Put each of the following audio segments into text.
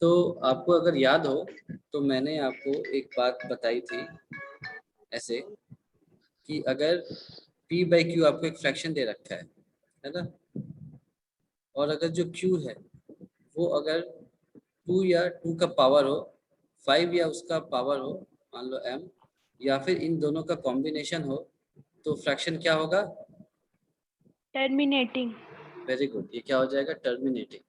तो आपको अगर याद हो तो मैंने आपको एक बात बताई थी ऐसे कि अगर p बाई क्यू आपको एक फ्रैक्शन दे रखा है ना, और अगर जो q है वो अगर 2 या 2 का पावर हो, 5 या उसका पावर हो, मान लो m, या फिर इन दोनों का कॉम्बिनेशन हो, तो फ्रैक्शन क्या होगा? टर्मिनेटिंग। वेरी गुड, ये क्या हो जाएगा? टर्मिनेटिंग।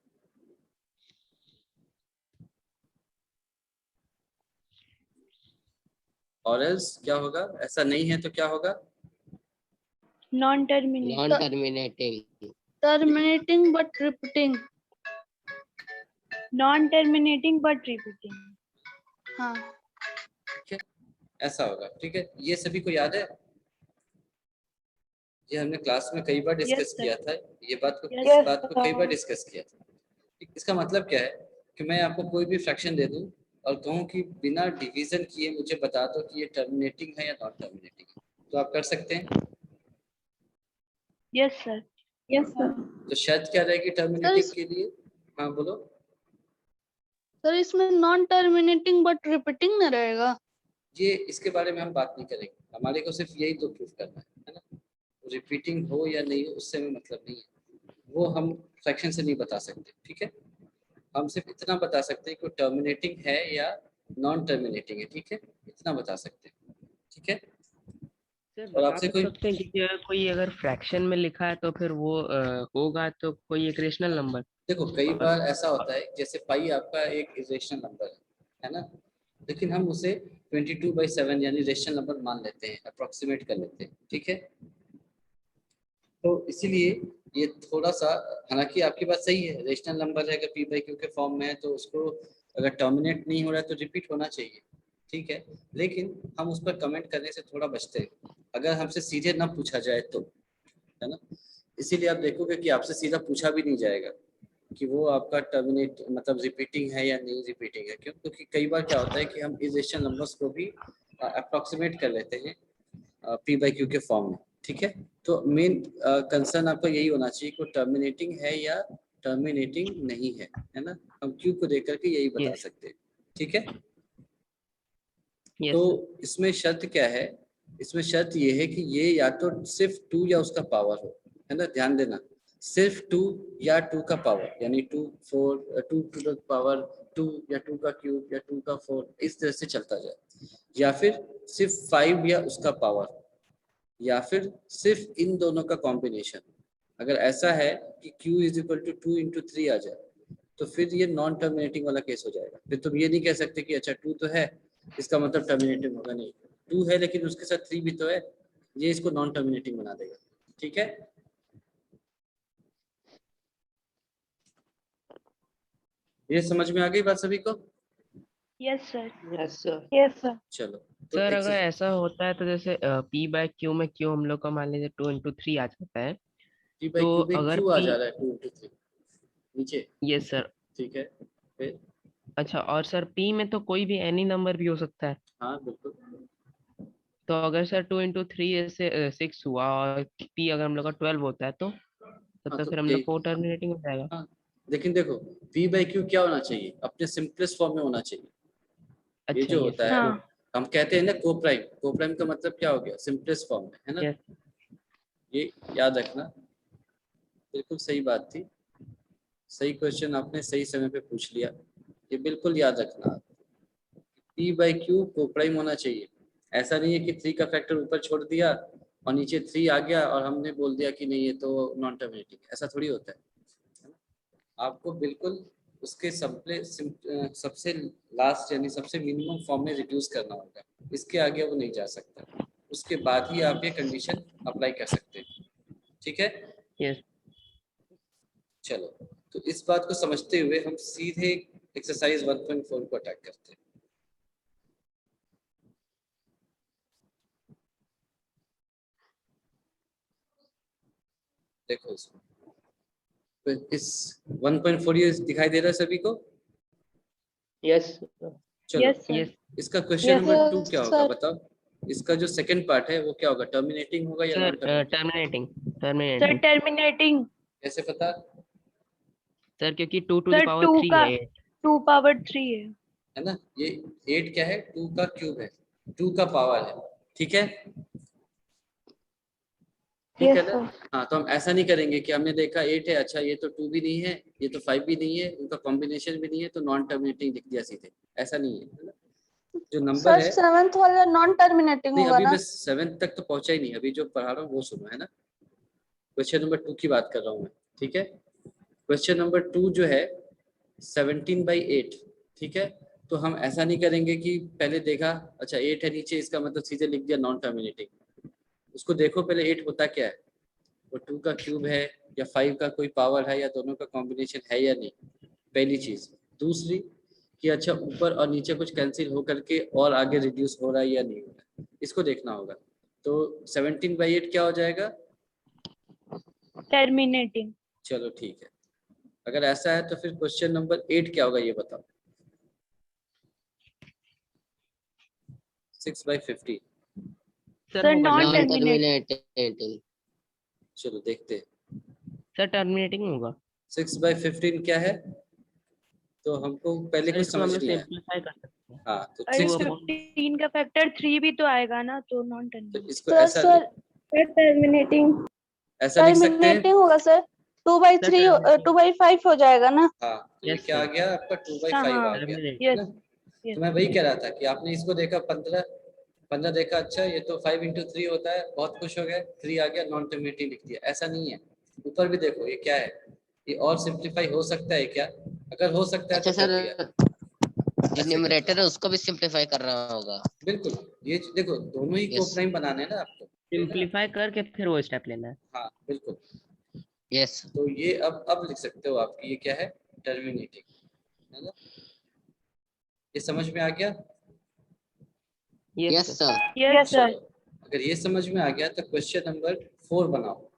और एल्स क्या होगा? ऐसा नहीं है तो क्या होगा? Non terminating. Terminating. Terminating but repeating. Non terminating but repeating. हाँ ठीक है, ऐसा होगा। ठीक है, ये सभी को याद है? ये हमने क्लास में कई बार डिस्कस किया था, ये बात को, इस बात को कई बार डिस्कस किया था। इसका मतलब क्या है कि मैं आपको कोई भी फ्रैक्शन दे दूं और कहूं कि बिना डिवीजन किए मुझे बता दो कि ये टर्मिनेटिंग है या नॉन टर्मिनेटिंग है, तो आप कर सकते हैं? Yes sir. Yes sir. तो शर्त क्या रहेगी टर्मिनेटिंग के लिए? हाँ बोलो। सर इसमें नॉन टर्मिनेटिंग बट रिपीटिंग न रहेगा। ये इसके बारे में हम बात नहीं करेंगे, हमारे को सिर्फ यही तो प्रूफ करना है ना। रिपीटिंग हो या नहीं हो उससे हमें मतलब नहीं है, वो हम फ्रैक्शन से नहीं बता सकते। ठीक है, हम सिर्फ इतना बता सकते हैं कि टर्मिनेटिंग है या नॉन टर्मिनेटिंग है। ठीक है, इतना बता सकते हैं। ठीक है, सर और बता आपसे तो कोई, सकते हैं कि अगर कोई अगर फ्रैक्शन में लिखा है तो फिर वो होगा तो कोई एक रेशनल नंबर। देखो कई बार ऐसा होता है जैसे पाई आपका एक इरेशनल नंबर है ना, लेकिन हम उसे 22/7 यानी रेशनल नंबर मान लेते हैं, अप्रोक्सीमेट कर लेते हैं। ठीक है, तो इसीलिए ये थोड़ा सा, हालांकि आपकी बात सही है, रेशनल नंबर है अगर p बाई क्यू के फॉर्म में है तो उसको अगर टर्मिनेट नहीं हो रहा है तो रिपीट होना चाहिए। ठीक है, लेकिन हम उस पर कमेंट करने से थोड़ा बचते हैं अगर हमसे सीधे ना पूछा जाए तो, है ना। इसीलिए आप देखोगे कि आपसे सीधा पूछा भी नहीं जाएगा कि वो आपका टर्मिनेट मतलब रिपीटिंग है या नहीं रिपीटिंग है। क्यों? क्योंकि कई बार क्या होता है कि हम इस रेशनल नंबर्स को भी अप्रोक्सीमेट कर लेते हैं p बाई क्यू के फॉर्म में। ठीक है, तो मेन कंसर्न आपका यही होना चाहिए कि टर्मिनेटिंग है या टर्मिनेटिंग नहीं है ना। हम क्यू को देख करके यही बता Yes. सकते हैं। ठीक है, Yes, तो sir. इसमें शर्त क्या है? इसमें शर्त ये है कि ये या तो सिर्फ 2 या उसका पावर हो, है ना, ध्यान देना, सिर्फ 2 या 2 का पावर, यानी 2 4 2 टू द पावर 2 या 2 का क्यूब या 2 का 4, इस तरह से चलता जाए, या फिर सिर्फ 5 या उसका पावर, या फिर सिर्फ इन दोनों का कॉम्बिनेशन। अगर ऐसा है कि q is equal to 2 into 3 आ जाए तो फिर ये नॉन टर्मिनेटिंग वाला केस हो जाएगा। फिर तुम ये नहीं कह सकते कि अच्छा 2 तो है इसका मतलब टर्मिनेटिंग होगा, नहीं, 2 है लेकिन उसके साथ 3 भी तो है, ये इसको नॉन टर्मिनेटिंग बना देगा। ठीक है, ये समझ में आ गई बात सभी को? Yes sir. Yes, sir. Yes sir. चलो तो सर अगर ऐसा होता है तो जैसे p बाय क्यू में क्यू हम लोग का मान लीजिए 2 into 3 आ जाता है, p बाई तो क्यू में अगर क्यू आ p। जा रहा है 2 इंटू 3 नीचे। Yes sir. ठीक है, फिर अच्छा, और सर p में तो कोई भी एनी नंबर भी हो सकता है, हाँ बिल्कुल। तो अगर सर 2 into 3 जैसे 6 हुआ और p अगर हम लोग का 12 होता है तो तब हाँ तो तो फिर हम लोग को टर्मिनेटिंग हो जाएगा। हाँ, लेकिन देखो p बाई क्यू क्या होना चाहिए? अपने सिंपलेस्ट फॉर्म में होना चाहिए। ये अच्छा, जो ये होता सर। है, हाँ। हम कहते हैं ना कोप्राइम, कोप्राइम का मतलब क्या हो गया? सिंपलेस्ट फॉर्म में, है ना। यस। ये याद रखना, बिल्कुल सही बात थी, सही क्वेश्चन आपने सही समय पे पूछ लिया, ये बिल्कुल याद रखना। p बाई क्यू कोप्राइम होना चाहिए, ऐसा नहीं है कि 3 का फैक्टर ऊपर छोड़ दिया और नीचे 3 आ गया और हमने बोल दिया कि नहीं ये तो नॉन टर्मिनेटिंग, ऐसा थोड़ी होता है। आपको बिल्कुल उसके सबसे लास्ट यानी सबसे मिनिमम फॉर्म में रिड्यूस करना होगा, इसके आगे वो नहीं जा सकता, उसके बाद ही आप ये कंडीशन अप्लाई कर सकते हैं। ठीक है, यस। चलो तो इस बात को समझते हुए हम सीधे एक्सरसाइज 1.4 को अटैक करते हैं। देखो इसमें तो इस 1.4 ये दिखाई दे रहा है सभी को? यस। चलो यस सर। यस। इसका क्वेश्चन Yes, नंबर 2 क्या होगा सर। बताओ? इसका जो सेकंड पार्ट है वो क्या होगा? टर्मिनेटिंग होगा या sir non terminating? Terminating. Sir terminating terminating. कैसे पता? सर क्योंकि 2 to the सर power 2 3 का है ये। 2 पावर 3 है ना। ये 8 क्या है, 2 का क्यूब है, 2 का पावर है, ठीक है। ठीक Yes, है ना। sir. हाँ, तो हम ऐसा नहीं करेंगे कि हमने देखा 8 है, अच्छा ये तो 2 भी नहीं है, ये तो 5 भी नहीं है, उनका कॉम्बिनेशन भी नहीं है, तो नॉन टर्मिनेटिंग लिख दिया सीधे, ऐसा नहीं है ना। जो नंबर सर है, 7th वाला नॉन टर्मिनेटिंग नहीं होगा अभी ना? मैं 7 तक तो पहुंचा ही नहीं, अभी जो पढ़ा रहा हूँ वो सुनो, है ना। क्वेश्चन नंबर 2 की बात कर रहा हूँ मैं, ठीक है। क्वेश्चन नंबर 2 जो है 17/8, ठीक है। तो हम ऐसा नहीं करेंगे कि पहले देखा अच्छा 8 है नीचे, इसका मतलब सीधे लिख दिया नॉन टर्मिनेटिंग। उसको देखो पहले 8 होता क्या है, वो 2 का क्यूब है या 5 का कोई पावर है या दोनों का कॉम्बिनेशन है या नहीं, पहली चीज। दूसरी कि अच्छा ऊपर और नीचे कुछ कैंसिल हो करके और आगे रिड्यूस हो रहा है या नहीं हो रहा है, इसको देखना होगा। तो 17/8 क्या हो जाएगा? Terminating. चलो ठीक है, अगर ऐसा है तो फिर क्वेश्चन नंबर 8 क्या होगा ये बताओ। 6/15। सर Sir, होगा non नहीं। terminating. चलो देखते हैं। सर टर्मिनेटिंग होगा। 6/15 क्या है, तो हमको पहले सर कुछ इसको हम समझ लोग नहीं आया। सिंपलीफाई कर सकते हैं। हाँ, तो अरे 2 6 अपॉन 15 का फैक्टर 3 भी तो आएगा ना, तो नॉन तो टर्मिनेटिंग. इसको सर ऐसा सर टर्मिनेटिंग ऐसा लिख सकते हैं। टर्मिनेटिंग होगा सर। 2/3 टर्मिनेटिंग। 2/5 हो जाएगा ना? हाँ, तो ये यस क्या आ सर। गया आपका 2/5 आ हाँ. गया, है टर्मिनेटिंग। Yes. ना। Yes. तो मैं वही कह रहा था कि आपने इसको देखा 15 15 देखा, अच्छा ये तो 5 × 3 होता है, बहुत खुश हो गए, 3 आ गया, नॉन टर्मिनेटिंग लिख दिया, ऐसा नहीं है। ऊपर भी देखो ये क्या है, ये और सिंप्लीफाई हो सकता है क्या, अगर हो सकता है अच्छा तो सर, कर दिया। जो ऐसे करना न्यूमरेटर है उसको भी सिंप्लीफाई कर रहा होगा। बिल्कुल। ये देखो दोनों ही यस कोप्राइम बनाने हैं ना आपको, है ना? सिंपलीफाई करके फिर वो स्टेप लेना है। हाँ बिल्कुल। यस तो ये अब लिख सकते हो आपकी, ये क्या है, टर्मिनेटिंग, है ना। ये समझ में आ गया। Yes yes sir. Sir. Yes, sir. चलो, अगर ये समझ में आ गया तो क्वेश्चन नंबर 4 बनाओ।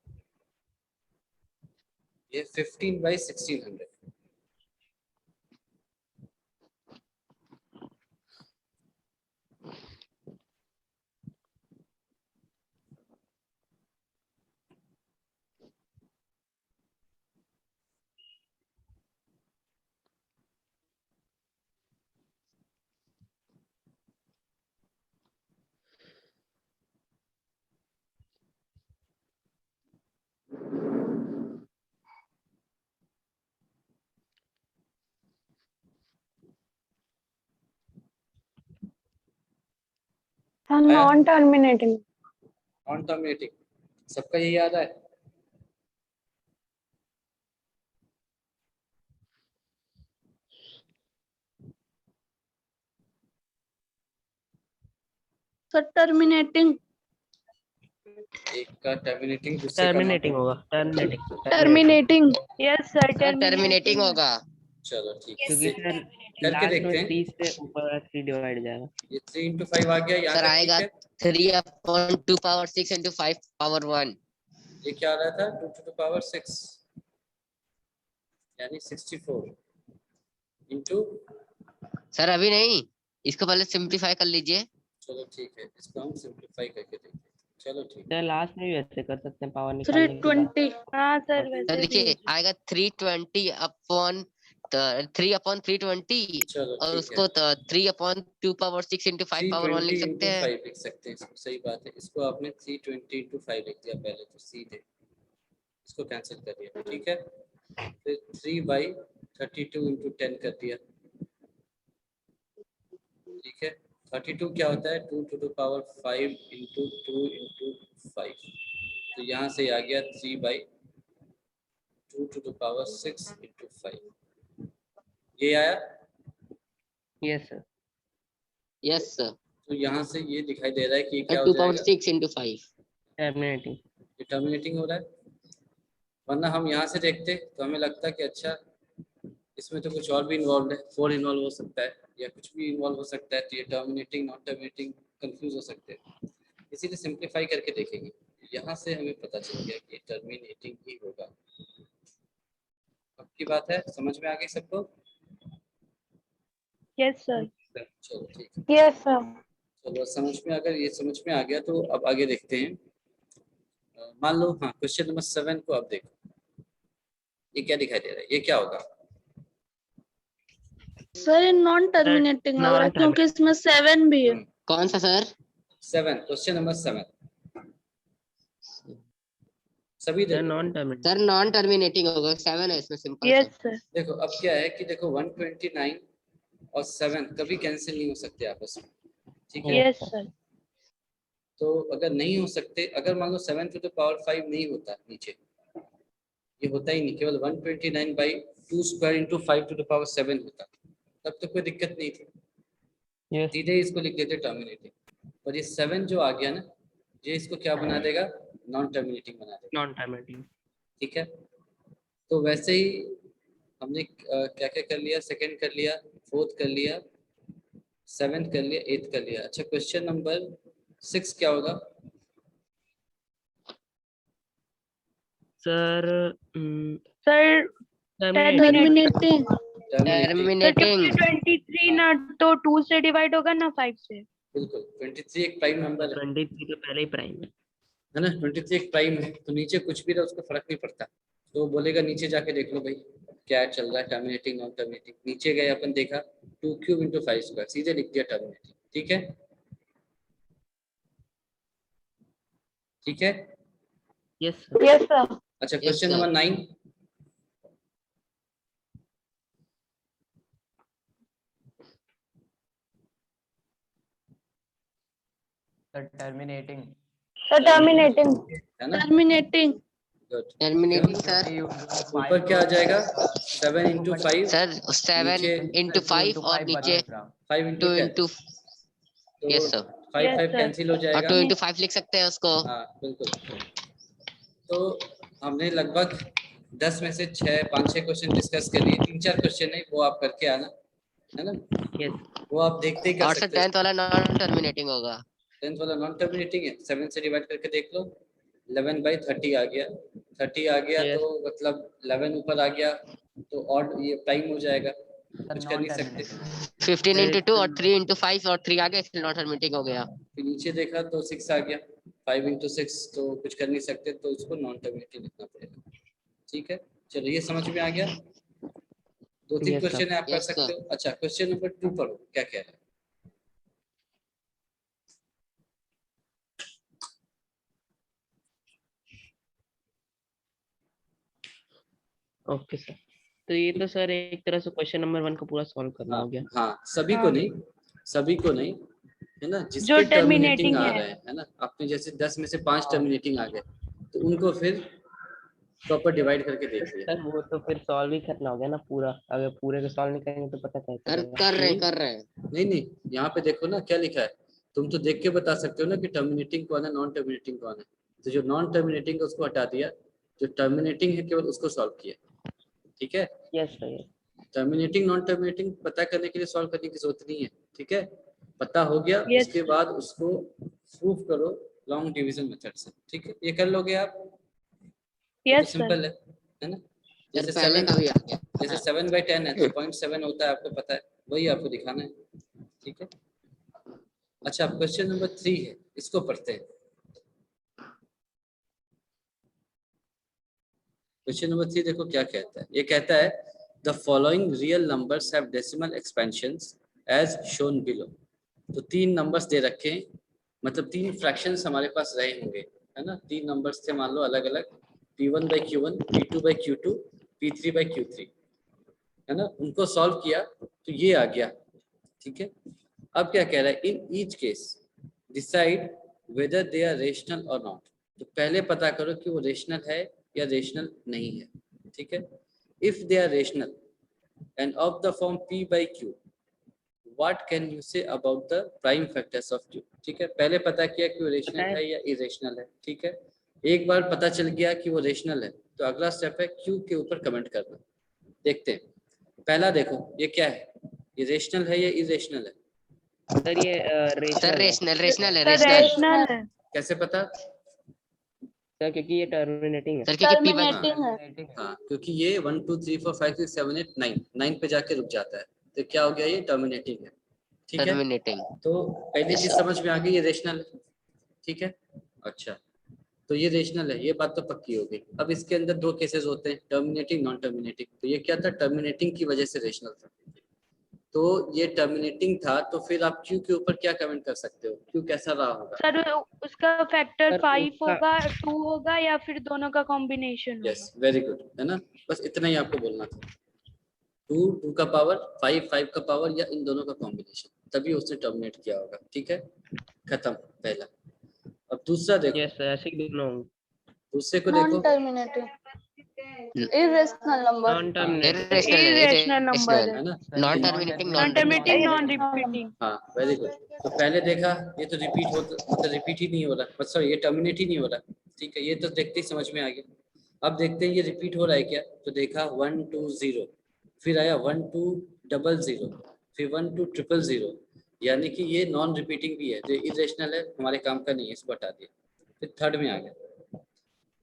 ये 15/1600। Non terminating. नॉन टर्मिनेटिंग, सबका यही याद है। सर टर्मिनेटिंग एक का टर्मिनेटिंग, दूसरे का नॉन टर्मिनेटिंग होगा। Terminating. Terminating. Terminating Yes, sir. Terminating होगा। चलो ठीक है, क्योंकि सर करके लास्ट देखते में हैं। 3 से ऊपर वाला 3 डिवाइड हो जाएगा। ये 3 × 5 आ गया, यहाँ सर तक ठीक आएगा है। 3/2 × 5 पावर 1। ये क्या आ रहा था, 2 to the power 6 यानी 64 इंटू। सर अभी नहीं, इसको पहले सिंप्लीफाई कर लीजिए। चलो ठीक है, इसको हम सिंप्लीफाई करके देखते हैं। चलो ठीक है। सर लास्ट में भी ऐसे कर सकते हैं पावर निकालने के बाद। 320 हाँ सर, तो वैसे भी देखिए आएगा 3/3/3/20 चलो और ठीक है, उसको 3/2 × 6 × 5 पावर 1 लिख 320 सकते इंटू हैं। 5 लिख सकते हैं इसको, सही बात है। इसको आपने 320 इंटू 5 लिख दिया पहले, तो सीधे इसको कैंसिल कर दिया, ठीक है। फिर 3/32 इंटू 10 कर दिया, ठीक है। 32 क्या होता है, 2 to the power 5 into 2 into 5, तो यहाँ से आ गया 3/2 to the power 6 इंटू 5, ये आया। Yes sir. Yes sir. तो यहाँ से ये दिखाई दे रहा है कि ये क्या हो 2/6 जाएगा, × 5। टर्मिनेटिंग। डिटर्मिनेटिंग हो रहा है। वरना हम यहाँ से देखते तो हमें लगता कि अच्छा इसमें तो कुछ और भी इन्वॉल्व है, 4 इन्वॉल्व हो सकता है या कुछ भी इन्वॉल्व हो सकता है, तो ये टर्मिनेटिंग नॉन टर्मिनेटिंग कंफ्यूज हो सकते हैं, इसीलिए सिंप्लीफाई करके देखेंगे। यहाँ से हमें पता चल गया कि टर्मिनेटिंग ही होगा। अब की बात है, समझ में आ गई सबको। Yes, sir. चलो ठीक है, Yes, sir. चलो समझ में, अगर ये समझ में आ गया तो अब आगे देखते हैं। मान लो हाँ, क्वेश्चन नंबर 7 को अब देखो, ये क्या दिखाई दे रहा है, ये क्या होगा। सर ये नॉन टर्मिनेटिंग लग रहा है non-terminating। क्योंकि इसमें 7 भी है। कौन सा सर? 7, क्वेश्चन नंबर 7 सभी सर देखो। Non terminating. Sir non terminating होगा, 7 है इसमें, सिंपल यस सा। सर। देखो अब क्या है कि देखो 129 और 7 कभी कैंसिल नहीं हो सकते आपस में, ठीक है। Yes sir. तो अगर नहीं हो सकते, अगर मान लो 7 टू द पावर 5 नहीं होता नीचे, ये होता ही नहीं, केवल 129 by 2 square into 5 to the power 7 होता, तब तो कोई दिक्कत नहीं थी, यस सीधे इसको लिख देते टर्मिनेटिंग। और ये 7 जो आ गया ना, ये इसको क्या बना देगा, नॉन टर्मिनेटिंग बना देगा, नॉन टर्मिनेटिंग। ठीक है। तो वैसे ही हमने क्या क्या कर लिया, सेकंड कर लिया, फोर्थ कर लिया, सेवेंथ कर लिया, एथ कर लिया। अच्छा क्वेश्चन नंबर 6 क्या होगा? Sir sir terminating. Terminating sir, क्योंकि 23 ना तो 2 से डिवाइड होगा ना 5 से। बिल्कुल 23 एक प्राइम नंबर है 23 तो पहले ही प्राइम है ना, 23 एक प्राइम है, तो नीचे कुछ भी रहा उसको फर्क नहीं पड़ता। तो वो बोलेगा नीचे जाके देख लो भाई क्या चल रहा है, टर्मिनेटिंग नॉन टर्मिनेटिंग। नीचे गए अपन देखा 2 क्यूब इंटू 5 स्क्वायर, सीधे लिख दिया टर्मिनेटिंग, ठीक है। ठीक है। Yes yes sir. अच्छा Yes, question sir. Number 9 terminating sir terminating. है ना, टर्मिनेटिंग। गुड। Terminating sir. ऊपर क्या आ जाएगा 7 इंटू 5, सर 7 नीचे इंटू 5 और नीचे 5 इंटू 2 10, इंटू। तो yes sir. 5 Yes, 5 sir. Cancel हो और जाएगा। 2 इंटू 5 लिख सकते हैं उसको। हाँ बिल्कुल। तो हमने लगभग 10 में से 5-6 क्वेश्चन डिस्कस कर लिए, 3-4 क्वेश्चन है वो आप करके आना, है ना, यस वो आप देखते ही कर और सर सकते हो। 10th वाला नॉन टर्मिनेटिंग होगा। 10th वाला नॉन टर्मिनेटिंग है, 7 से डिवाइड करके देख लो, 11/30 आ गया, 30 आ गया Yes. तो मतलब 11 ऊपर आ गया तो ऑड ये टाइम हो जाएगा, कुछ कर नहीं सकते। 15 इंटू 2 और 3 इंटू 5 और 3 आ गया, इसलिए नॉन टर्मिनेटिंग हो गया। फिर नीचे देखा तो 6 आ गया, 5 इंटू 6 तो कुछ कर नहीं सकते, तो इसको नॉन टर्मिनेटिंग लिखना पड़ेगा, ठीक है। चलो ये समझ में आ गया। 2-3 Yes, sir. क्वेश्चन है आप कर Yes, सकते sir. हो। अच्छा क्वेश्चन नंबर 2 पढ़ो क्या कह रहा है। Okay sir. तो ये तो सर एक तरह से क्वेश्चन नंबर 1 को पूरा सॉल्व करना हो गया। हाँ सभी को हाँ। नहीं, सभी को नहीं, है ना, जो जिसके टर्मिनेटिंग terminating आ है। रहे हैं, है ना, आपने जैसे 10 में से 5 टर्मिनेटिंग आ गए तो उनको फिर प्रॉपर डिवाइड करके देख लिया। सर वो तो फिर सॉल्व ही करना हो गया ना पूरा, अगर पूरे को सॉल्व नहीं करेंगे तो पता कैसे कर चलेगा। कर रहे नहीं। कर रहे नहीं नहीं, यहाँ पे देखो ना क्या लिखा है, तुम तो देख के बता सकते हो ना कि टर्मिनेटिंग कौन है, नॉन टर्मिनेटिंग कौन है। तो जो नॉन टर्मिनेटिंग है उसको हटा दिया, जो टर्मिनेटिंग है केवल उसको सॉल्व किया, ठीक है। Yes sir yes. Terminating non terminating पता करने के लिए सॉल्व करने की जरूरत नहीं है, ठीक है। पता हो गया Yes, उसके बाद उसको प्रूफ करो लॉन्ग डिवीजन मेथड से, ठीक है, ये कर लोगे आप। ये तो Yes, sir. सिंपल है ना। सर जैसे पहले 7 का भी आ गया। जैसे 7/10 है तो 0.7 होता है, आपको पता है, वही आपको दिखाना है, ठीक है। अच्छा क्वेश्चन नंबर 3 है, इसको पढ़ते हैं। क्वेश्चन नंबर 3 देखो क्या कहता है, ये कहता है the following real numbers have decimal expansions as shown below. तो 3 नंबर्स दे रखे हैं, मतलब 3 फ्रैक्शंस हमारे पास रहे होंगे, है ना, 3 नंबर्स थे मान लो अलग अलग, P1/Q1, P2/Q2, P3/Q3, है ना, उनको सॉल्व किया तो ये आ गया, ठीक है। अब क्या कह रहा है, in each case decide whether they are rational और नॉट। तो पहले पता करो कि वो रेशनल है या रेशनल नहीं है, ठीक है। If they are rational and of the form P/Q, what can you say about the prime factors of Q, ठीक है। पहले पता किया कि वो रेशनल है या इरेशनल है, ठीक है। एक बार पता चल गया कि वो रेशनल है तो अगला स्टेप है Q के ऊपर कमेंट करना। देखते हैं, पहला देखो ये क्या है, ये रेशनल है या इरेशनल है। सर ये सर रेशनल है रेशनल रेशनल है Sir, रेशनल। rational है। कैसे पता? सर, क्योंकि ये टर्मिनेटिंग है। सर क्योंकि P by टर्मिनेटिंग है। हाँ क्योंकि ये 1 2 3 4 5 6 7 8 9 पे जाके रुक जाता है, तो क्या हो गया, ये टर्मिनेटिंग है, ठीक है। टर्मिनेटिंग। तो पहली चीज समझ में आ गई, ये रेशनल है, ठीक है। अच्छा तो ये रेशनल है, ये बात तो पक्की हो गई। अब इसके अंदर 2 केसेस होते हैं, टर्मिनेटिंग नॉन टर्मिनेटिंग। तो ये क्या था, टर्मिनेटिंग की वजह से रेशनल था, तो ये टर्मिनेटिंग था, तो फिर आप क्यू के ऊपर क्या कमेंट कर सकते हो? क्यू कैसा रहा होगा? सर उसका फैक्टर सर, 5 उसका- होगा, 2 होगा, या फिर दोनों का कॉम्बिनेशन यस, होगा? वेरी गुड, है ना? बस इतना ही आपको बोलना था। 2 का पावर 5 का पावर, या इन दोनों का कॉम्बिनेशन, तभी उसने टर्मिनेट किया होगा। ठीक है, खत्म पहला। अब दूसरा देखो, यस सर, ऐसे ही दोनों दूसरे को नॉन देखो। Terminating irrational number, non terminating irrational number है ना? Non terminating non non terminating repeating non repeating. हाँ, वेरी गुड। तो पहले देखा ये तो रिपीट होता, मतलब रिपीट ही नहीं हो रहा, सॉरी ये टर्मिनेट ही नहीं हो रहा। ठीक है, ये तो देखते ही समझ में आ गया। अब देखते हैं ये रिपीट हो रहा है क्या। तो देखा 1 2 0, फिर आया 1 2 0 0, फिर 1 2 0 0, यानी कि ये नॉन रिपीटिंग भी है, जो इरेशनल है, हमारे काम का नहीं है, इसको हटा दिया। फिर थर्ड में आ गया,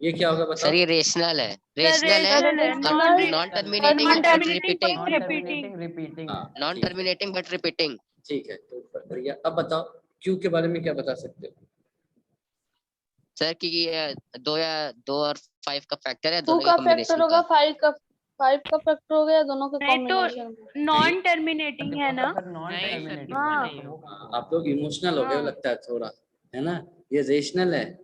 ये क्या होगा बताओ? सर ये रेशनल है, सर रेशनल है, रेशनल है, non terminating non but terminating repeating, but repeating. Repeating हाँ, नॉन ठीक है, टर्मिनेटिंग बट रिपीटिंग। ठीक है, तो बढ़िया। अब बताओ क्यू के बारे में क्या बता सकते हो? सर कि ये 2 और 5 का फैक्टर है, 2 दोनों के का फैक्टर कॉम्बिनेशन होगा, का। 5 का फैक्टर हो गया, दोनों के नहीं तो कॉम्बिनेशन। नॉन टर्मिनेटिंग है ना? नहीं सर, हाँ। नहीं होगा। आप लोग इमोशनल हो गए हो हाँ। लगता है थोड़ा, है ना? ये रेशनल है,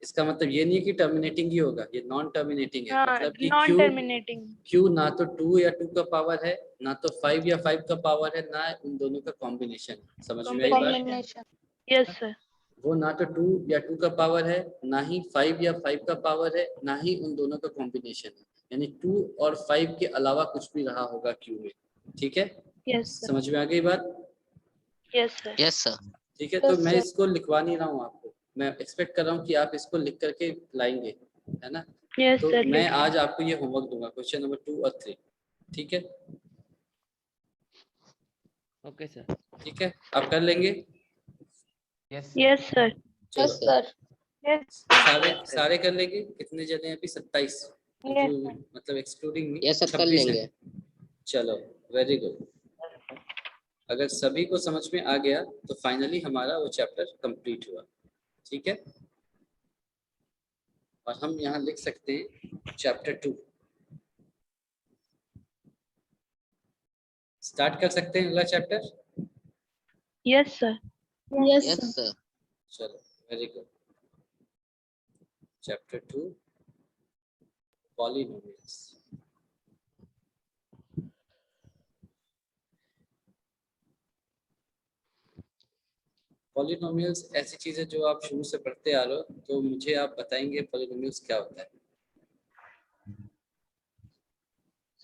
इसका मतलब ये नहीं है कि टर्मिनेटिंग ही होगा, ये नॉन टर्मिनेटिंग है। हाँ, मतलब कि नॉन क्यू, टर्मिनेटिंग। क्यू ना तो 2 या 2 का पावर है, ना तो 5 या 5 का पावर है, ना उन दोनों का कॉम्बिनेशन। समझ में आई बात? कॉम्बिनेशन। Yes sir. वो ना तो 2 या 2 का पावर है, ना ही 5 या 5 का पावर है, ना ही उन दोनों का कॉम्बिनेशन है। यानी 2 और 5 के अलावा कुछ भी रहा होगा क्यू में। ठीक है, यस सर। समझ में आ गई बात? Yes sir. Yes sir. ठीक है, तो Yes, मैं sir. इसको लिखवा नहीं रहा हूँ आपको, मैं एक्सपेक्ट कर रहा हूँ कि आप इसको लिख करके लाएंगे, है ना? यस तो सर। मैं आज आपको ये होमवर्क दूंगा, क्वेश्चन नंबर 2 और 3। ठीक है, ओके सर। ठीक है, आप कर लेंगे? Yes yes sir. चलो, Yes, sir. यस सारे कर लेंगे। कितने जने हैं अभी? 27, Yes, जो मतलब एक्सक्लूडिंग मी ये सब कर 26 लेंगे। है। चलो, वेरी गुड। अगर सभी को समझ में आ गया तो फाइनली हमारा वो चैप्टर कंप्लीट हुआ। ठीक है, और हम यहाँ लिख सकते हैं चैप्टर 2। स्टार्ट कर सकते हैं अगला chapter. Yes sir. Yes, yes sir. Sir. चलो, very good. Chapter 2, polynomials. Polynomials ऐसी चीज है जो आप शुरू से पढ़ते आ रहे हो, तो मुझे आप बताएंगे पॉलिनोमियल्स क्या होता है?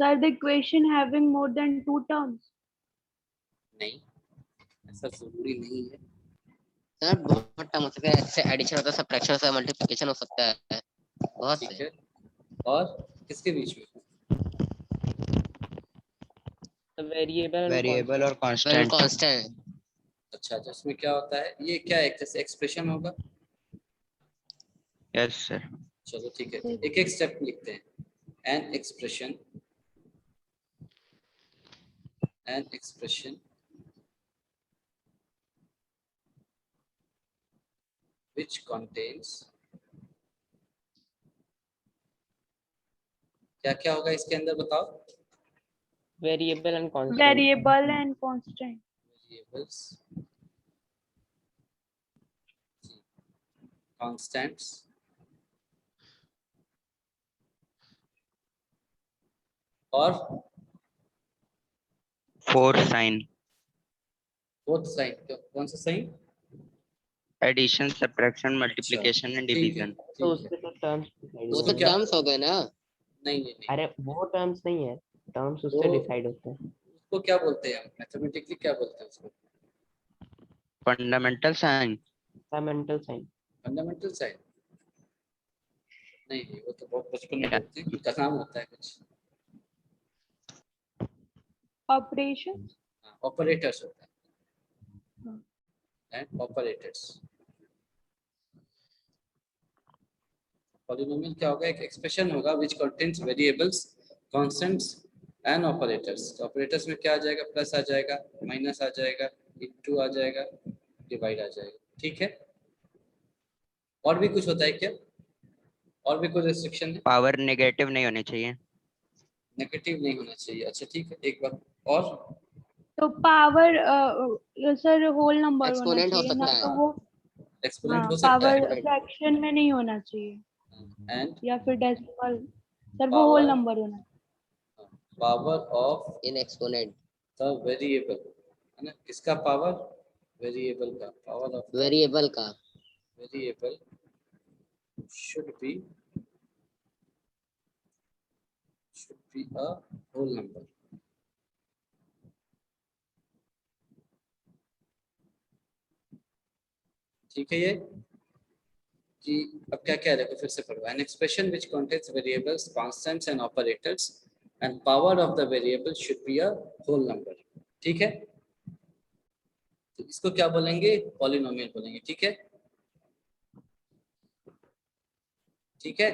Sir, the equation having more than 2 terms. नहीं, ऐसा जरूरी नहीं है। सर बहुत टर्म हो सकता है, जैसे एडिशन होता है, सब्ट्रैक्शन होता है, मल्टीप्लिकेशन हो सकता है, बहुत ठीक से। है, और किसके बीच में? वेरिएबल और वेल कांस्टेंट। अच्छा, तो इसमें क्या होता है? ये क्या है, जैसे एक्सप्रेशन होगा? Yes sir. चलो ठीक है, एक एक स्टेप लिखते हैं। एन एक्सप्रेशन which contains, क्या क्या होगा इसके अंदर बताओ? Variable and constant. Variable and constant. Variables, constants, और फोर्थ साइन, बोथ साइन। कौन सा sign? Addition, subtraction, multiplication and ठीक है, डिवीजन। तो ठीक है। उसके तो टर्म्स वो तो क्या? टर्म्स हो गए ना। नहीं नहीं नहीं, अरे वो टर्म्स नहीं है, टर्म्स उससे वो- डिसाइड होते हैं। उसको क्या बोलते हैं? मैथमेटिकली क्या बोलते हैं उसको? Fundamental sign. Fundamental sign. Fundamental sign? नहीं नहीं, वो तो बहुत बचपन में क्या? बोलते हैं, उनका नाम होता है कुछ। Operation. ऑपरेटर्स होता है, एंड ऑपरेटर्स। पॉलिनोमियल क्या होगा? एक एक्सप्रेशन होगा which contains variables, constants and operators। तो ऑपरेटर्स में क्या आ जाएगा? प्लस आ जाएगा, माइनस आ जाएगा, इनटू आ जाएगा, डिवाइड आ जाएगा। ठीक है, और भी कुछ होता है क्या? और भी कोई रेस्ट्रिक्शन है? पावर नेगेटिव नहीं होनी चाहिए। नेगेटिव नहीं होना चाहिए। अच्छा ठीक है, एक बार और। तो पावर सर होल नंबर होना Exponent हो चाहिए ना, सकता है। तो वो एक्सपोनेंट हाँ हो सकता पावर है फ्रैक्शन में नहीं होना चाहिए एंड या फिर डेसिमल, सर वो होल Power. नंबर होना चाहिए। Power of In exponent. The variable, है ना, किसका पावर, वेरिएबल का पावर ऑफ Variable का. Variable should be a whole number. ठीक है, ये कि अब क्या क्या देखो फिर से पढ़ो, an expression which contains variables constants and operators and power of the variable should be a whole number. ठीक है, तो इसको क्या बोलेंगे, पॉलिनोमियल बोलेंगे। ठीक है, ठीक है।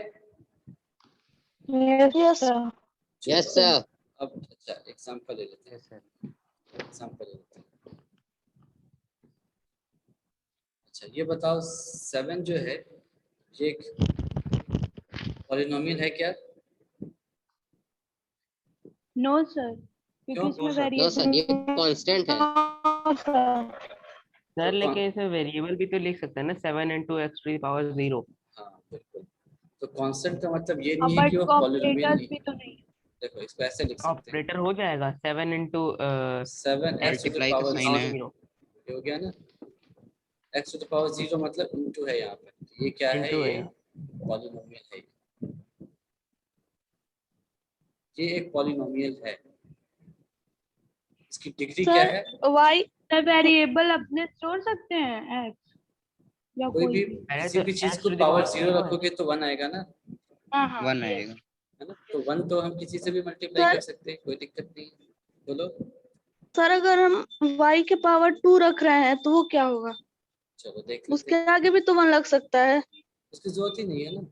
Yes, sir. Yes sir. अब अच्छा एग्जांपल ले लेते हैं, यस सर। एग्जांपल ले लेते हैं। अच्छा ये बताओ 7 जो है ये एक पॉलिनोमियल है क्या? नो सर, क्योंकि क्यों? इसमें No, sir. No sir, variable ये constant है. सर लेकिन इसे वेरिएबल भी तो लिख सकते हैं ना, 7 into x to the power 0। हाँ बिल्कुल, तो कांस्टेंट का मतलब ये नहीं है बट कि वो पॉलिनोमियल ऑपरेटर्स नहीं भी है। तो नहीं। देखो इसको ऐसे लिख सकते हैं, ऑपरेटर हो जाएगा 7 into 7 x to the Multiply का power sign है। 0 ये हो गया ना, x to the power 0 मतलब इनटू है यहाँ पे, ये क्या है, into ये है। पॉलिनोमियल है, ये एक पॉलिनोमियल है। इसकी डिग्री क्या है? Sir, why? सर वेरिएबल अपने स्टोर सकते हैं एक्स या कोई भी अरे किसी तो भी चीज x को to the पावर power 0 0 है। रखोगे तो 1 आएगा ना, हाँ हाँ 1 आएगा। है ना, तो 1 तो हम किसी से भी मल्टीप्लाई Sir- कर सकते हैं, कोई दिक्कत नहीं है। बोलो, सर अगर हम y के पावर 2 रख रहे हैं तो वो क्या होगा? चलो देख लेते उसके हैं। आगे भी तो 1 लग सकता है। उसकी जरूरत ही नहीं है ना।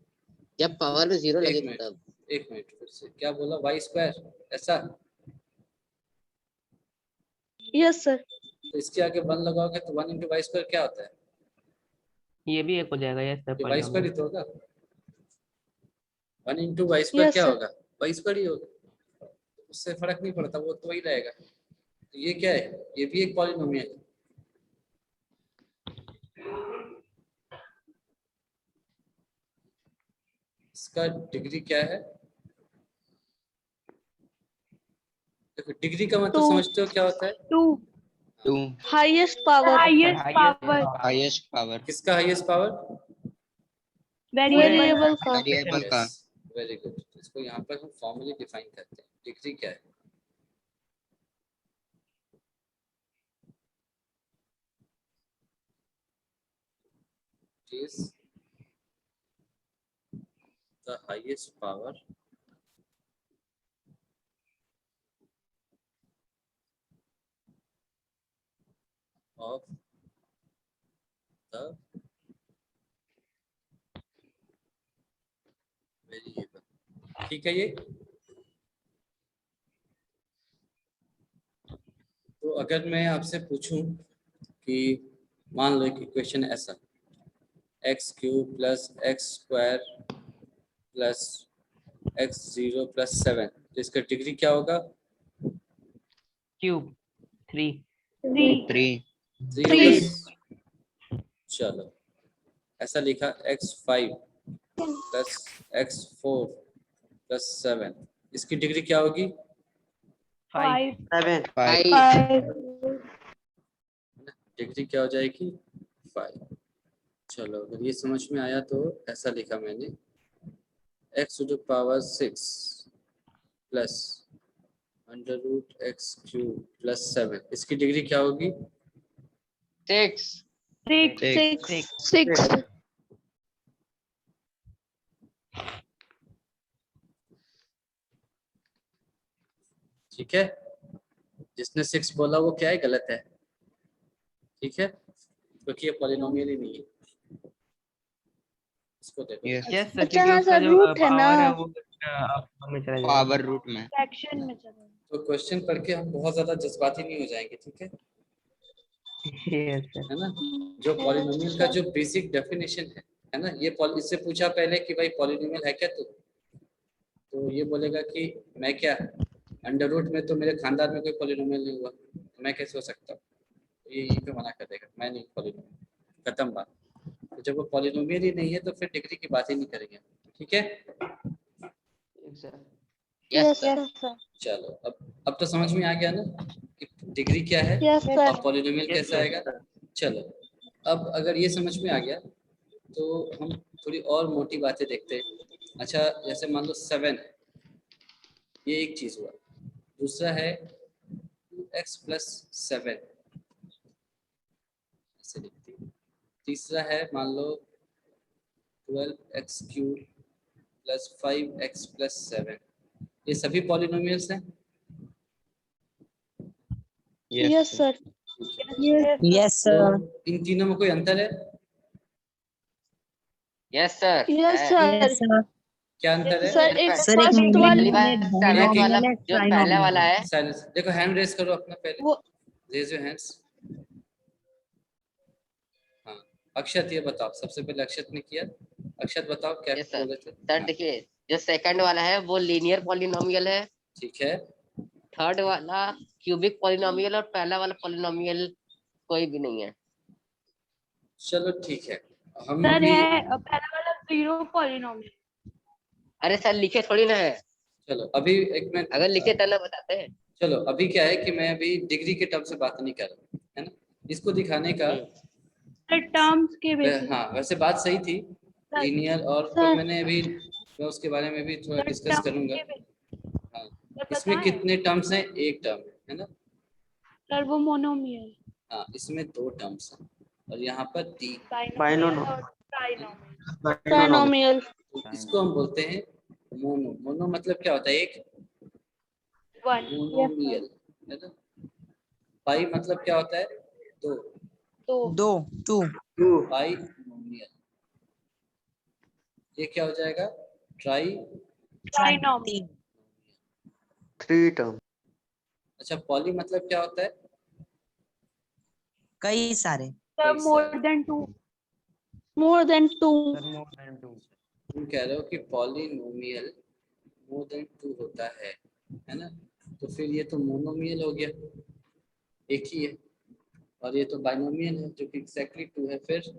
जब पावर में 0 एक लगे मिनट, तब. एक मिनट, फिर से क्या बोला, वाई स्क्वायर ऐसा, यस सर। तो इसके आगे 1 लगाओगे तो 1 इंटू वाई स्क्वायर क्या होता है, ये भी एक हो जाएगा। यस सर, ये वाई स्क्वायर ही पॉलिनोमियल। तो होगा। 1 इंटू वाई स्क्वायर Yes, क्या sir. होगा, वाई स्क्वायर ही होगा, उससे फर्क नहीं पड़ता, वो तो वही रहेगा। तो ये क्या है, ये भी एक पॉलिनोमियल है। इसका डिग्री क्या है, देखो डिग्री का मतलब Two. समझते हो क्या होता है, 2 2 highest power. Highest power highest power किसका हाईएस्ट पावर, वेरिएबल वेरिएबल का। वेरिएबल का। Very good. इसको यहाँ पर हम फॉर्मली डिफाइन करते हैं, डिग्री क्या है, is the highest power of the variable। ठीक है, ये तो अगर मैं आपसे पूछूं कि मान लो कि क्वेश्चन ऐसा, x cube plus x square plus x 0 plus 7, तो इसका डिग्री क्या होगा, क्यूब 3। 3 3 होगा। चलो ऐसा लिखा, एक्स 5 प्लस एक्स 4 प्लस 7, इसकी डिग्री क्या होगी, 5 5 5. डिग्री क्या हो जाएगी, 5। चलो अगर ये समझ में आया तो ऐसा लिखा मैंने, x to the power 6 plus under root x cube plus 7, इसकी डिग्री क्या होगी, 6. 6. ठीक है, जिसने 6 बोला वो क्या है, गलत है। ठीक है, क्योंकि ये पॉलिनोमियल ही नहीं है। इसको देखो, यस यस सर, अच्छा, क्योंकि हाँ उसका सर, जो रूट है ना। पावर है वो में चला जाएगा। पावर रूट में। फ्रैक्शन में चला तो क्वेश्चन पढ़ के हम बहुत ज्यादा जज्बाती नहीं हो जाएंगे, ठीक है, यस सर। है ना। जो पॉलिनोमियल का जो बेसिक डेफिनेशन है ना, ये इससे पूछा पहले कि भाई पॉलिनोमियल है क्या, तो ये बोलेगा कि मैं क्या, अंडर रूट में तो मेरे खानदान में कोई पॉलिनोमियल नहीं हुआ, मैं कैसे हो सकता हूँ, ये यहीं पे मना कर देगा, मैं नहीं पॉलिनोमियल, खत्म बात। तो जब वो पॉलिनोमियल ही नहीं है तो फिर डिग्री की बात ही नहीं करेंगे, ठीक है। Yes sir. sir. चलो अब तो समझ में आ गया ना कि डिग्री क्या है Yes, sir. और पॉलिनोमियल कैसे आएगा। चलो अब अगर ये समझ में आ गया तो हम थोड़ी और मोटी बातें देखते हैं। अच्छा जैसे मान लो 7 है, ये एक चीज हुआ। दूसरा है 2x + 7 ऐसे लिखते हैं। तीसरा है मान लो 12x³ + 5x + 7, ये सभी पॉलिनोमियल्स हैं। Yes, sir. Yes, तो sir. इन तीनों में कोई अंतर है? Yes sir. Yes, sir. Yes, sir. क्या अंतर है? Sir, एक Sir, एक first nomial वाला है, सेवन binomial वाला है, जो पहले trinomial वाला है. है, साइलेंस। देखो हैंड रेस करो अपना पहले, वो रेज योर हैंड्स। हाँ अक्षत ये बताओ, सबसे पहले अक्षत ने किया। अक्षत बताओ क्या यस सर। बोले थे? सर हाँ, देखिए, जो सेकंड वाला है वो लीनियर पॉलिनोमियल है, ठीक है। थर्ड वाला क्यूबिक पॉलिनोमियल और पहला वाला पॉलिनोमियल कोई भी नहीं है। चलो ठीक है, हम सर भी है पहला वाला 0 पॉलिनोमियल। अरे सर लिखे थोड़ी ना है, चलो अभी एक मिनट। अगर लिखे तो ना बताते हैं। चलो अभी क्या है कि मैं अभी डिग्री के टर्म से बात नहीं कर रहा, है ना। इसको दिखाने का सर टर्म्स के बेसिस हाँ वैसे बात सही थी लीनियर और, पर सर मैंने अभी मैं उसके बारे में भी थोड़ा डिस्कस करूंगा। हाँ इसमें बताएं? कितने टर्म्स हैं? एक टर्म है ना। सर वो मोनोमियल, हाँ इसमें 2 टर्म्स हैं और यहाँ पर 3। बाइनोमियल और ट्राइनोमियल। trinomial. तो इसको हम बोलते हैं मोनो। मोनो मतलब क्या होता है? एक 1 मोनोमियल, है ना। पाई मतलब क्या होता है? 2, तो 2. पाई नोमियल। ये क्या हो जाएगा? ट्राई। ट्राइनोमियल। 3 टर्म। अच्छा पॉली मतलब क्या होता है? कई सारे. सर कई मोर सारे। देन 2। More than 2. तुम कह रहे हो कि पॉलिनोमियल मोर देन 2 होता है ना। तो फिर ये तो मोनोमियल हो गया, एक ही है। और ये तो बाइनोमियल है जो कि एग्जैक्टली 2 है। फिर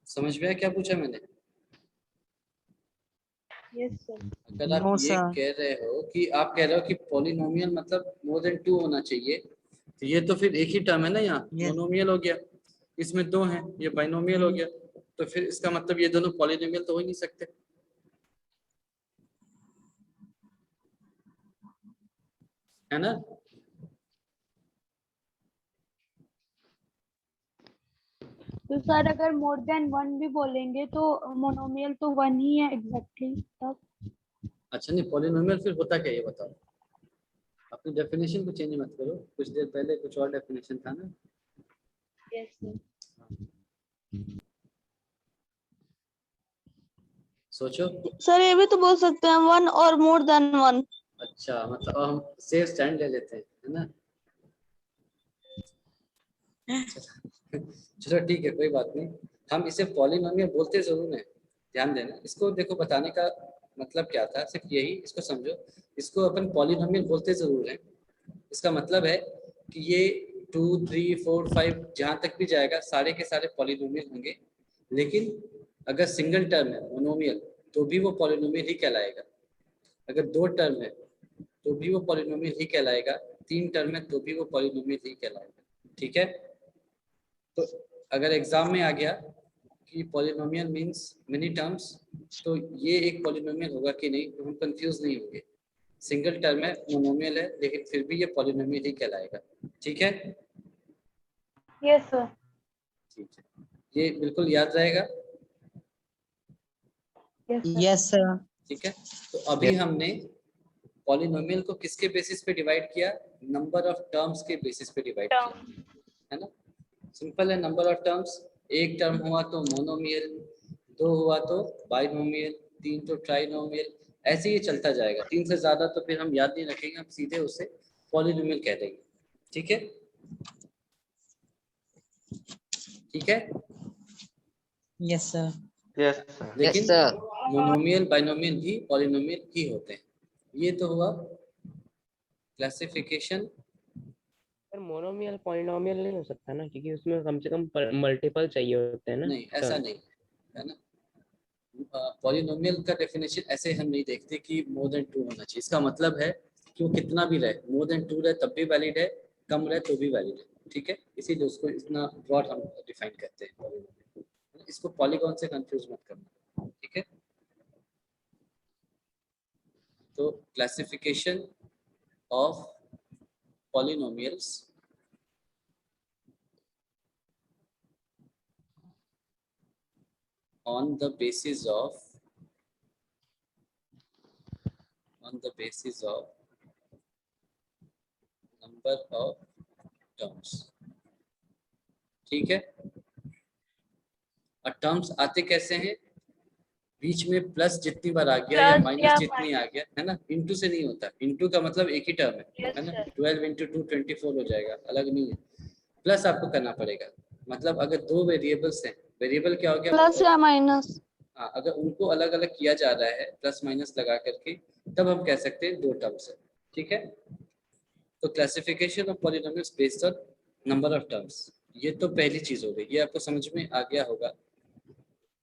समझ में आया क्या पूछा मैंने? Yes sir. अगर आप No, ये sir. कह रहे हो कि आप कह रहे हो कि पॉलिनोमियल मतलब मोर देन 2 होना चाहिए, तो ये तो फिर एक ही टर्म है ना, यहाँ Yes. मोनोमियल हो गया, इसमें 2 हैं, ये बाइनोमियल हो गया। तो फिर इसका मतलब ये दोनों पॉलिनोमियल तो हो ही नहीं सकते, है ना। तो सर अगर मोर देन 1 भी बोलेंगे तो मोनोमियल तो 1 ही है एग्जैक्टली तब। अच्छा नहीं, पॉलिनोमियल फिर होता क्या ये बताओ। अपनी डेफिनेशन को चेंज मत करो, कुछ देर पहले कुछ और डेफिनेशन था ना। Yes sir. सोचो। सर ये भी तो बोल सकते हैं 1 or more than 1. अच्छा मतलब हम सेफ स्टैंड ले लेते हैं, है ना। चलो ठीक है, कोई बात नहीं। हम इसे पॉलिनोमियल बोलते जरूर हैं, ध्यान देना। इसको देखो बताने का मतलब क्या था, सिर्फ यही, इसको समझो। इसको अपन पॉलिनोमियल बोलते जरूर हैं, इसका मतलब है कि ये 2, 3, 4, 5 जहाँ तक भी जाएगा सारे के सारे पॉलिनोमियल होंगे। लेकिन अगर सिंगल टर्म है मोनोमियल तो भी वो पॉलिनोमियल ही कहलाएगा। अगर 2 टर्म है तो भी वो पॉलिनोमियल ही कहलाएगा। 3 टर्म है तो भी वो पॉलिनोमियल ही कहलाएगा, ठीक है। तो अगर एग्जाम में आ गया कि पॉलिनोमियल मींस मेनी टर्म्स, तो ये एक पॉलिनोमियल होगा कि नहीं, तो हम कंफ्यूज नहीं होंगे। सिंगल टर्म है, मोनोमियल है, लेकिन फिर भी ये पॉलिनोमियल ही कहलाएगा, ठीक है। Yes sir. ठीक है, ये बिल्कुल याद रहेगा, Yes, sir. ठीक है। तो अभी हमने पॉलिनोमियल को किसके बेसिस पे डिवाइड किया? नंबर ऑफ टर्म्स के बेसिस पे डिवाइड किया, है ना। सिंपल है, नंबर ऑफ टर्म्स। एक टर्म हुआ तो मोनोमियल, 2 हुआ तो बाइनोमियल, 3 तो ट्राइनोमियल, ऐसे ही चलता जाएगा। 3 से ज्यादा तो फिर हम याद नहीं रखेंगे, हम सीधे उसे पॉलिनोमियल कह देंगे, ठीक है। ठीक है। Yes, sir. Yes sir. लेकिन Yes, sir. मोनोमियल बाइनोमियल भी पॉलिनोमियल ही होते हैं, ये तो हुआ क्लासिफिकेशन। पर मोनोमियल पॉलिनोमियल नहीं हो सकता ना, क्योंकि उसमें कम से कम मल्टीपल चाहिए होते हैं ना। नहीं, ऐसा नहीं है ना। पॉलिनोमियल का डेफिनेशन ऐसे हम नहीं देखते कि मोर देन 2 होना चाहिए। इसका मतलब है कि वो कितना भी रहे, मोर देन 2 रहे तब भी वैलिड है, कम रहे तो भी वैलिड है, ठीक है। इसीलिए उसको इतना ब्रॉड हम डिफाइन करते हैं polynomial। इसको पॉलीगॉन से कंफ्यूज मत करना, ठीक है। तो classification of polynomials on the basis of number of terms, ठीक है। और टर्म्स आते कैसे हैं, बीच में प्लस जितनी बार आ गया या Plus माइनस या जितनी आ गया, है ना। इनटू से नहीं होता, इनटू का मतलब एक ही टर्म है ना। 12 × 2 24 हो जाएगा, अलग नहीं है। प्लस आपको करना पड़ेगा, मतलब अगर दो वेरिएबल्स हैं, वेरिएबल क्या हो गया, प्लस या माइनस। हाँ, अगर उनको अलग अलग किया जा रहा है प्लस माइनस लगा करके, तब हम कह सकते हैं दो टर्म्स है, ठीक है। तो classification of polynomials based on number of terms, ये तो पहली चीज हो गई, ये आपको समझ में आ गया होगा।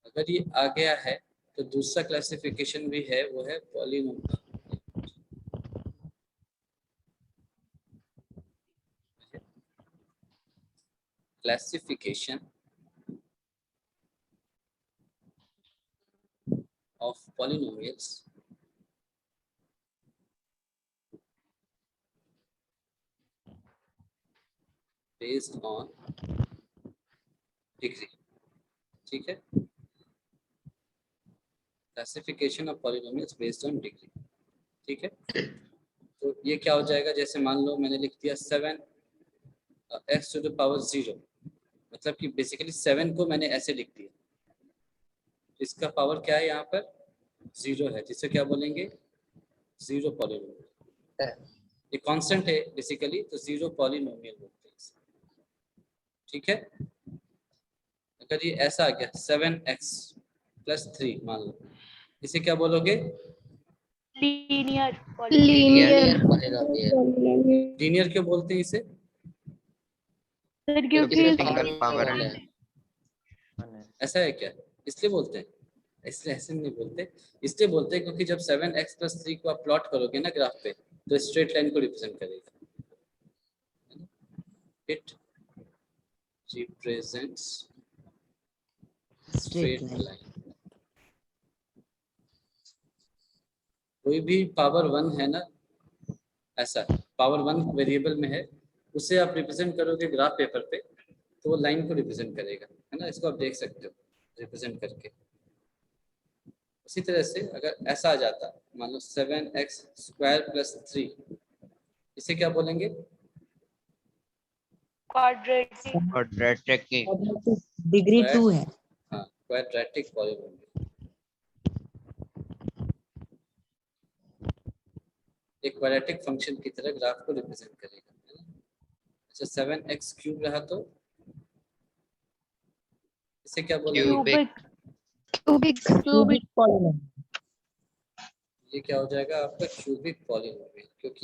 अगर ये आ गया है तो दूसरा क्लासिफिकेशन भी है, वो है polynomial classification of polynomials based on degree, ठीक है। Classification of polynomials based on degree, ठीक है। तो ये क्या हो जाएगा, जैसे मान लो मैंने लिख दिया 7x⁻0, मतलब कि बेसिकली 7 को मैंने ऐसे लिख दिया, इसका पावर क्या है, यहाँ पर 0 है, जिसे क्या बोलेंगे, 0 पॉलिनोमियल। ये कांस्टेंट है बेसिकली, तो 0 पॉलिनोमियल बोलते हैं इसे, ठीक है। अगर ये ऐसा आ गया 7x+3 मान लो, इसे क्या बोलोगे, लीनियर लीनियर पॉलिनोमियल, लीनियर क्यों बोलते हैं इसे, सर, क्योंकि क्योंकि इसमें सिंगल पावर है। ऐसा है क्या, इसलिए बोलते हैं। इसलिए ऐसे नहीं बोलते, इसलिए बोलते हैं क्योंकि जब 7x+3 को आप प्लॉट करोगे ना ग्राफ पे, तो स्ट्रेट लाइन को रिप्रेजेंट करेगा, it represents Straight straight line. Line. कोई भी पावर 1 है ना, ऐसा पावर 1 वेरिएबल में है, उसे आप रिप्रेजेंट करोगे ग्राफ पेपर पे, तो वो लाइन को रिप्रेजेंट करेगा, है ना। इसको आप देख सकते हो रिप्रेजेंट करके। उसी तरह से अगर ऐसा आ जाता, मान लो 7x² + 3, इसे क्या बोलेंगे, क्वाड्रेटिक क्वाड्रेटिक की Degree 2 है. हाँ, क्वाड्रेटिक पॉलिनोमियल। एक क्वाड्रेटिक फंक्शन की तरह ग्राफ को रिप्रेजेंट करेगा, है ना। अच्छा, 7x³ रहा तो इसे क्या बोलेंगे, क्यूबिक Cubic polynomial. ये क्या हो जाएगा आपका क्यूबिक पॉलिनोमियल, क्योंकि